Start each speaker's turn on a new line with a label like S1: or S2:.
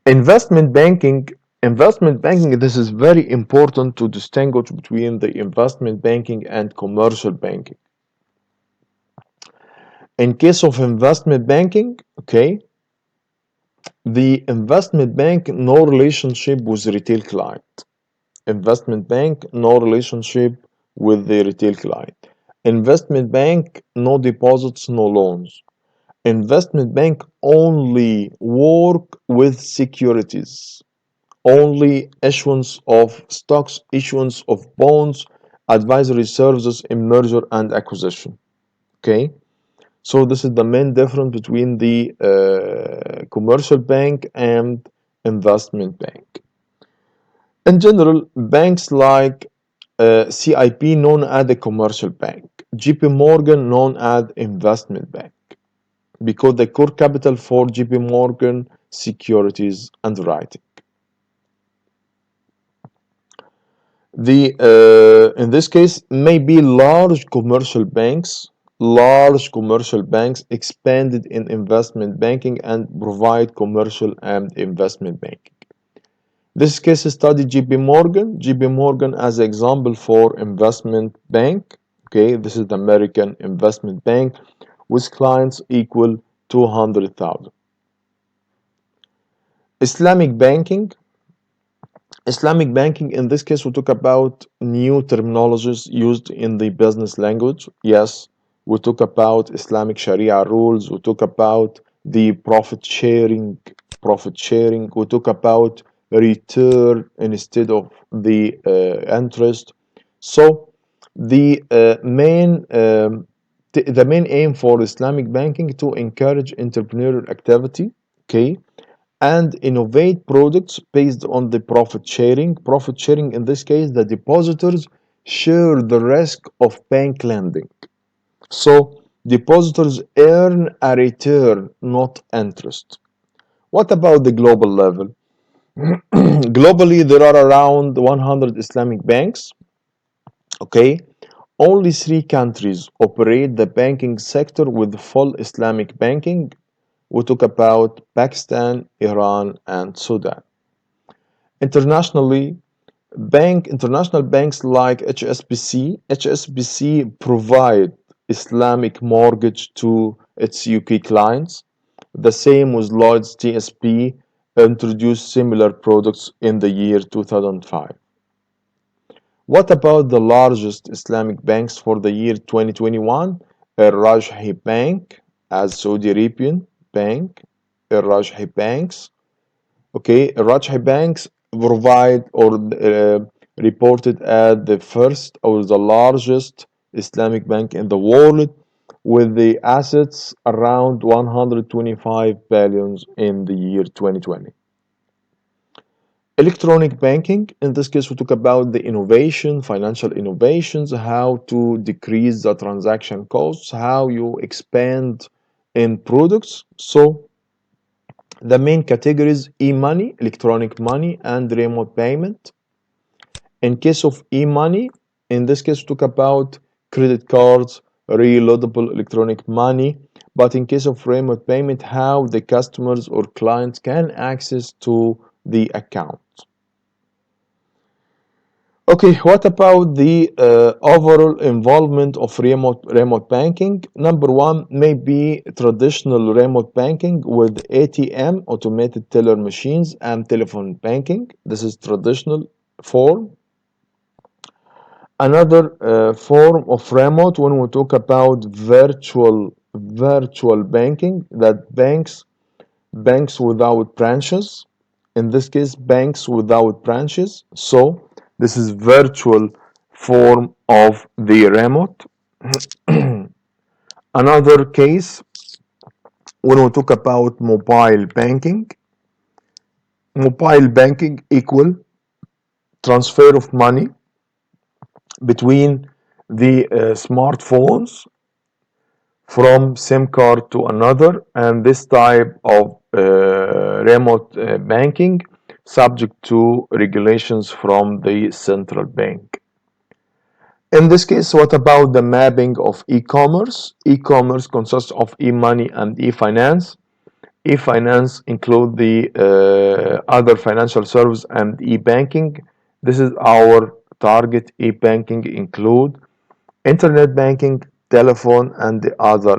S1: Investment banking, this is very important to distinguish between the investment banking and commercial banking. In case of investment banking, okay, the investment bank no relationship with retail client. Investment bank no relationship with the retail client. Investment bank no deposits, no loans. Investment bank only work with securities, only issuance of stocks, issuance of bonds, advisory services in merger and acquisition. Okay, so this is the main difference between the commercial bank and investment bank. In general, banks like CIP known as a commercial bank, JP Morgan known as investment bank because the core capital for JP Morgan securities underwriting. In this case, maybe large commercial banks expanded in investment banking and provide commercial and investment banking. This case study JP Morgan as example for investment bank. Okay, this is the American investment bank with clients equal 200,000. Islamic banking, Islamic banking, in this case, we talk about new terminologies used in the business language. Yes, we talk about Islamic Sharia rules. We talk about the profit sharing. We talk about return instead of the interest. So the the main aim for Islamic banking to encourage entrepreneurial activity. Okay, and innovate products based on the profit sharing. Profit sharing, in this case, the depositors share the risk of bank lending. So, depositors earn a return, not interest. What about the global level? Globally, there are around 100 Islamic banks. Okay, only three countries operate the banking sector with full Islamic banking. We talk about Pakistan, Iran, and Sudan. Internationally, international banks like HSBC provide Islamic mortgage to its UK clients. The same with Lloyds TSB introduced similar products in the year 2005. What about the largest Islamic banks for the year 2021? Al Rajhi Bank as Saudi Arabian Bank, Al Rajhi Banks. Okay, Rajhi Banks provide or reported as the first or the largest Islamic bank in the world with the assets around 125 billions in the year 2020. Electronic banking, in this case, we talk about the innovation, financial innovations, how to decrease the transaction costs, how you expand in products. So the main categories e-money, electronic money, and remote payment. In case of e-money, in this case, we talk about credit cards, reloadable electronic money. But in case of remote payment, how the customers or clients can access to the account. Okay, what about the overall involvement of remote banking? Number one may be traditional remote banking with ATM, automated teller machines, and telephone banking. This is traditional form. Another form of remote when we talk about virtual banking, that banks without branches. In this case, banks without branches. So this is virtual form of the remote. Another case when we talk about mobile banking equal transfer of money between the smartphones from SIM card to another, and this type of remote banking subject to regulations from the central bank. In this case, what about the mapping of e-commerce? E-commerce consists of e-money and e-finance. E-finance include the other financial service and e-banking. This is our target. E-banking include internet banking, telephone, and the other